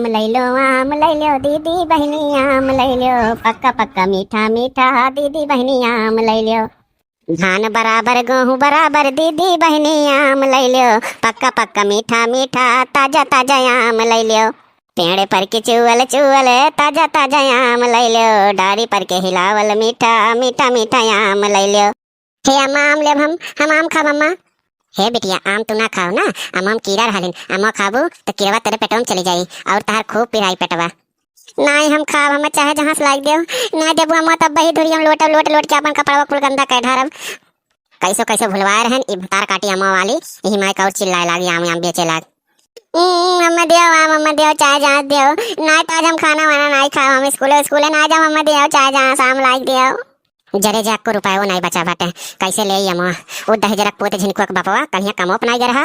आम ले लो दीदी बहनी आम ले लो, पक्का पक्का मीठा मीठा दीदी बहनी आम ले लो। धान बराबर गेहूँ बराबर दीदी बहनी आम ले लो, पक्का पक्का मीठा मीठा ताजा ताजा आम ले लो। पेड़ पर के चुअल चुअल ताजा ताजा आम ले लो, डारी पर के हिलावल मीठा मीठा मीठा आम ले लो। हे अम्मा आम लेब हम आम खाब अम्मा। हे बिटिया आम तू ना खाओ ना, आम कीड़ा रहलिन, आम खाबू तो कीड़वा तेरे पेटवा में चली जाई और तार खूब पिराई पेटवा। नहीं हम खाब, हमें चाहे जहाँ से लाग देव ना देबू हम तब वही धुरी हम लोट लोट लोट के अपन कपड़वा कुल गंदा कर ढारब। कैसो कैसो भुलवाए रहन ई भतार काटी अम्मा वाली, यही माई का और चिल्लाए लागी आम आम बेचे लाग। अम्मा देव आम अम्मा देव चाहे जहाँ देव ना, तो आज हम खाना वाना नहीं खाओ, हम स्कूले ना जाओ अम्मा देव चाहे जहाँ शाम लाग देव। जरे जाक को रुपया वो नहीं बचा बाटे, कैसे ले अम्मा वो दही जरा पोते झिनकुआ बापवा कहीं कमो अपनाई जा रहा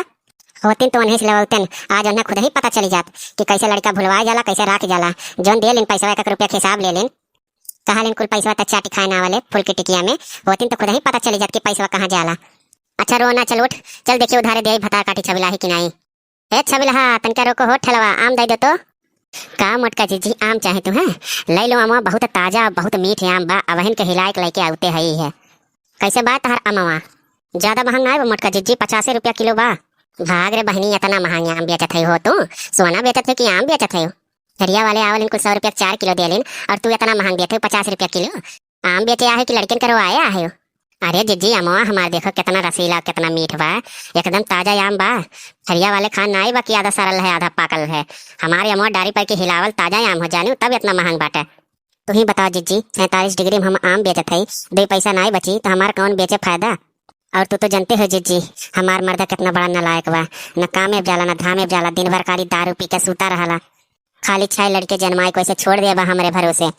होती तो उन्हें लेवलतन, आज उन्हें खुद ही पता चली जात कि कैसे लड़का भुलवाया जाला कैसे राख जाला। जोन दे लेन पैसा 1 रुपया के हिसाब ले लेन, कहा लेन कुल पैसा तक चाटी खाए ना वाले फुल की टिकिया में होती तो खुद ही पता चली जात कि पैसा कहाँ जाला। अच्छा रोना चल उठ चल देखिए उधारे दे भतार काटी छबिला ही कि नहीं। हे छबिला तनका रोको हो ठलवा आम दे दो तो। का मोटका जीजी आम चाहे तू है ले लो अमवा, बहुत ताजा बहुत मीठ आम बा, अवहन के हिलाए के लेके आउते है ही है। कैसे बात हर अमवा ज्यादा महंगा है मोटका जीजी 85 रुपया किलो बा। भाग रे बहनी इतना महंगा आम बेचत है हो तू, सोना बेचत है कि आम बेचत है। हरिया वाले आवल इनको 100 रुपया 4 किलो दे लेन और तू इतना महंग देते 50 रुपया किलो आम बेचे आहे कि लड़किन करो आया है। अरे जीजी अमवा हमारे देखो कितना रसीला कितना मीठ बा, एकदम ताजा आम बा। हरिया वाले खान ना बा कि आधा सरल है आधा पाकल है, हमारे अमवा डारी पर के हिलावल ताजा आम हो जाने तब इतना महंग बाटे। तू ही बताओ जीजी 47 डिग्री में हम आम बेचत है, 2 पैसा नहीं बची तो हमार कौन बेचे फायदा। और तू तो जानते हो जीजी हमार मर्दा कितना बड़ा नालायक बा, न कामे जाला न धामे जाला, दिन भर खाली दारू पी के सूता रहला, खाली 6 लड़के जन्माए को ऐसे छोड़ दे बा हमरे भरोसे।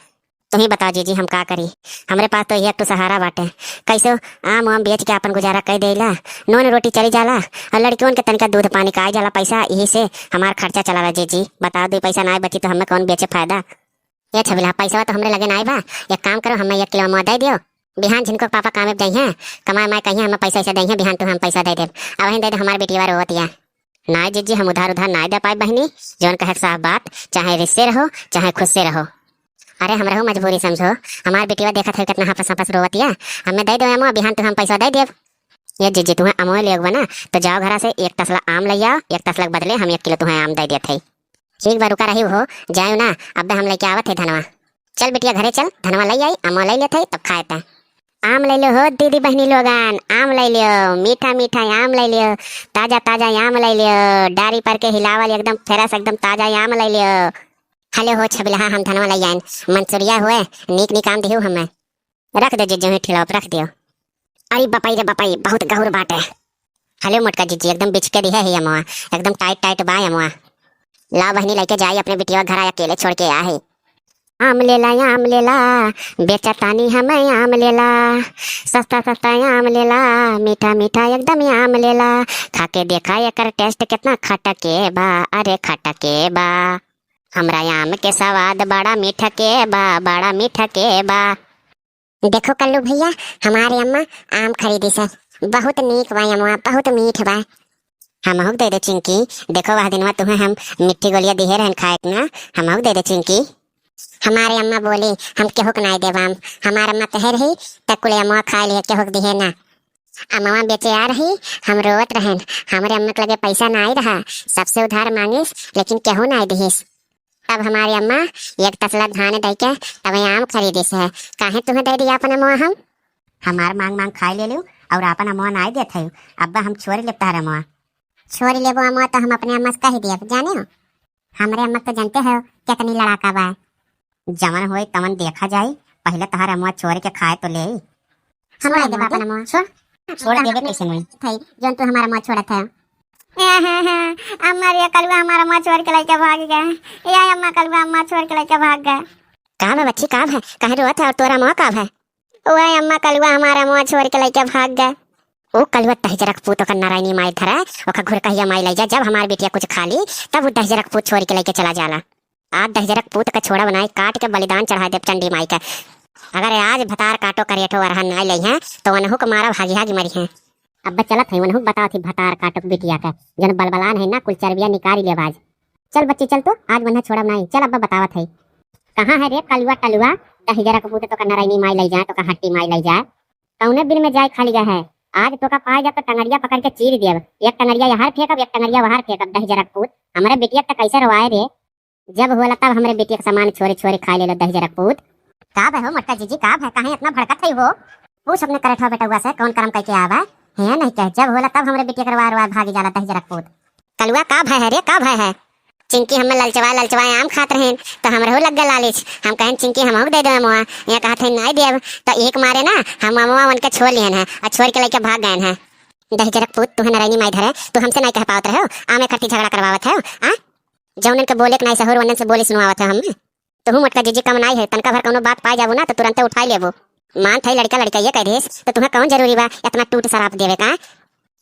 तुम ही बताओ जीजी हम का करी, हमरे पास तो एक तो सहारा बाटे, कैसे आम आम बेच के अपन गुजारा कर देला, नून रोटी चली जाला और लड़कियों के तनका दूध पानी का जाला पैसा, यही से हमार खर्चा चला रहा। जीजी बताओ 2 पैसा ना बची तो हमें कौन बेचे फायदा। ये छबिला पैसा तो हमरे लगे ना बा, एक काम करो हमें 1 किलो अमवा दे दियो, बिहान जिनको पापा कामे जाई हैं कमाए मैं कहीं हमें पैसा ऐसे दही बिहान तो हम पैसा दे दे अब वहीं दे दे हमारे बेटी वार होती है ना। जीजी हम उधार उधार ना दे पाए बहनी, जोन कहे साफ बात, चाहे रिश्ते रहो चाहे खुद से रहो। अरे हम रहो मजबूरी समझो, हमारे बेटीवा देखा था कितना हपस हपस रोवती है, हमें दे दो अमवा बिहान तो हम पैसा दे देव। ये जीजी तुम्हें अमवा ले ना तो जाओ घर से 1 तसला आम ले आओ, 1 तसला बदले हम 1 किलो तुम्हें आम दे देते। ठीक बा रुका रही हो जाओ ना, अब हम लेके आवत है धनवा। चल बेटिया घरे चल, धनवा ले आई अमवा ले लेते तब खाए थे। आम ले लो हो दीदी बहनी लोगन, आम ले लियो मीठा मीठा आम ले लियो, ताजा ताजा आम ले लियो, डारी पर के हिलावल एकदम फ्रेश एकदम ताजा आम ले लियो। हेलो हो छबिला हम धनवा ले आइन मंसूरिया हुए नीक नीक आम दियो हमें, रख दे जीजू ठेला पर रख दियो। अरे बपाई रे बपाई बहुत गहुर बाटे। हेलो मोटका जीजी एकदम बिछ के दी है अमवा, एकदम टाइट टाइट बा अमवा। ला बहनी लेके जाई अपने बिटिया घर अकेले छोड़ के आ है। आम लेला बेचा तानी हमें आम लेला, सस्ता सस्ता आम लेला, मीठा मीठा एकदम आम लेला, खाके देखा एकर टेस्ट कितना खट्टा के बा, अरे खट्टा के बा, हमरा आम के स्वाद बड़ा मीठा के बा, बड़ा मीठा के बा। देखो कल्लू भैया हमारे अम्मा आम खरीदी से, बहुत नीक बा अम्मा बहुत मीठ बा। हम दे दे चिंकी, देखो वह दिन तुम्हें हम मिट्टी गोलियां दिहे रहन खाए ना, हम दे दे चिंकी। हमारे अम्मा बोली हम केहुक नहीं देवाम, हमारे अम्मा कह रही तकुले अम्मा खा लिए केहुक दिहे ना। अम्मा बेचे आ रही हम रोवत रहन, हमारे अम्मा के लगे पैसा नहीं रहा, सबसे उधार मांगिस लेकिन केहू नहीं दिहिस। तब हमारी अम्मा 1 तसला धान दे के तब आम खरीदिस है, काहे तुम्हें दे दिया अपन अम्मा हम। हमार मांग मांग खाई ले लू और अपन अम्मा नहीं देते हो, अब्बा हम छोरी लेता है अम्मा। छोरी लेबो अम्मा तो हम अपने अम्मा से कह दिया जाने हो, हमारे अम्मा तो जानते हो कितनी लड़ाका बा। जमन होए तमन देखा जाए, पहले तहार अम्मा छोड़ के खाए तो ले। हमारे दे बापन अम्मा छोड़ देबे कैसे नहीं थई जोन तो हमारा अम्मा छोड़त है। अम्मा रे कलवा हमारा अम्मा छोड़ के लेके भाग गए, या अम्मा कलवा अम्मा छोड़ के लेके भाग गए। काम है बच्ची काम है, कहे रोत है और तोरा अम्मा काम है। ओए अम्मा कलवा हमारा अम्मा छोड़ के लेके भाग गए। ओ कलवा तहजरक पूत का नारायणी माई धरा ओका घुर कहिया माई ले जा, जब हमार बेटिया कुछ खा ली तब वो दहजरक पूत छोड़ के लेके चला जाला। आज दहजरक पूत का छोड़ा बनाए काट के बलिदान चढ़ा दे चंडी माई का। अगर आज भतार काटो करेठो अरहन नहीं ले हैं तो वनहु को मारा भागी भागी मरी हैं। अब चलत है वनहु बताओ थी भतार काटो बिटिया का जन बलबलान है ना कुल चरबिया निकाली ले बाज। चल बच्ची चल, तो आज बन्हा छोड़ा नहीं। चल अब्बा बतावत है। कहाँ है रे कलुआ टलुआ, दही जरा कपूते तो का नरैनी माई लई जाए, तो का हट्टी माई लई जाए, कौने बिल में जाए खाली गया है। आज तो का पाए जा तो टंगरिया पकड़ के चीर देब, एक टंगरिया यहाँ फेंकब, एक टंगरिया वहां फेंकब। दही जरा कपूत हमारे बेटिया तो कैसे रवाए रे, जब होला तब हमारे बेटिया का सामान छोरे छोरे खा ले लो। दही जरा कपूत का है हो मटका जीजी, का है कहाँ इतना भड़कत है हो। पूछ अपने करठा बेटा हुआ से कौन करम करके आवा है, नहीं कह जब होला तब हमारे बेटिया करवा रवा भागी जाला। दही जरा कपूत कलुआ का भय है रे, का भय है। चिंकी हमें ललचवा ललचवा आम खात रहे तो हमरे हो लग गया लालिच, हम कहें चिंकी हम दे दो मुआ, यहाँ कहा थे नहीं देव, तो एक मारे ना हम अमुआ उनके छोड़ लियन है और छोड़ के लेके भाग गए हैं। दही जरा कपूत तुम्हें नरैनी माई धरे, तू हमसे नहीं कह पावत रहे हो, आमे खट्टी झगड़ा करवावत है आ जौन के बोले के नहीं सहूर वनन से बोली सुनवावत है हमें। तो हूँ मटका जीजी कम नहीं है, तनका भर कोनो बात पाई जाबू ना तो तुरंत उठाई लेबो। मान थई लड़का लड़का ये कह देस तो तुम्हें कौन जरूरी बा इतना टूट शराब देवे का।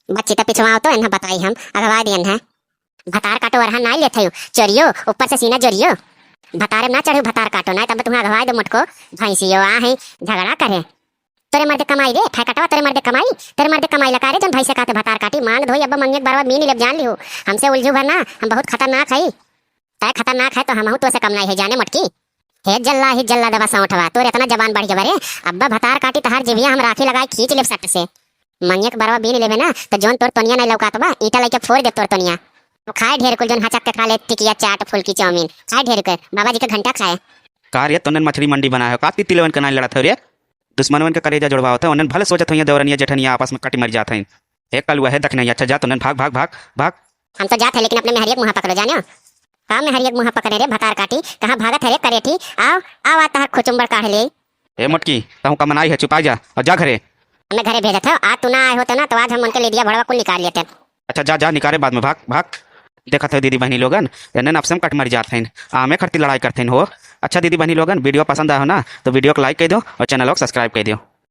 बच्ची तो पिछवाओ तो इन्हें बताई हम अगवा दियन है। भतार काटो अरहा नहीं लेते हो चोरियो, ऊपर से सीना जोरियो, भतारे ना चढ़ो भतार काटो ना, तब तुम्हें अगवा दो मुटको भैंसियो आ है झगड़ा करे। तोरे मर्दे कमाई रे फैकटवा, तोरे मर्दे कमाई, तेरे मर्दे कमाई लगा रे जन भैंसे काटे भतार काटी मांग धोई। अब मंगे बार मीन ले जान लियो हमसे उलझू भरना, हम बहुत खतरनाक है। तय खतरनाक है तो हम तो से कम नहीं है जाने मटकी। हे जल्ला दबा सौठवा, तोरे इतना जबान बढ़ गया रे। अब्बा भतार काटी तहार जिविया हम राखी लगाए खींच ले सट से। मंगे के बारवा बीन लेबे ना तो जोन तोर तोनिया नहीं लौकात बा ईटा लेके फोड़ दे तोर तोनिया। तो खाए ढेर कुल जोन हचक के खा ले टिकिया चाट फुल्की चाउमीन खाए ढेर कर, बाबा जी का घंटा खाए। कार ये तोनन मछली मंडी बनाया हो काती तिलवन के नाई लड़त हो रे, दुश्मनवन के कलेजा जुड़वा होता है, उन्हें भले सोचत हो देवरनिया जेठनिया आपस में कटी मर जात हैं। एक कलुआ है दखने अच्छा जा तोनन भाग भाग भाग भाग। हम तो जाते हैं लेकिन अपने में हरियक मुँह पकड़ो जानो, काम में हरियक मुँह पकड़े रे भतार काटी, कहाँ भागत है रे करेठी। आओ आओ आता खुचुम्बर काढ़ ले। ए मोटकी कहूँ का मनाई है चुपा जा और जा घरे। हमें घरे भेजा था, आज तू ना आए होते ना तो आज हम उनके ले दिया भड़वा को निकाल लेते। अच्छा जा जा निकाले बाद में भाग भाग। देखा था दीदी बहनी लोगन इन्हें आपसे कट मर जाते हैं, आमे खड़ती लड़ाई करते हैं हो। अच्छा दीदी बहनी लोगन वीडियो पसंद आया हो ना तो वीडियो को लाइक कर दो और चैनल को सब्सक्राइब कर दो।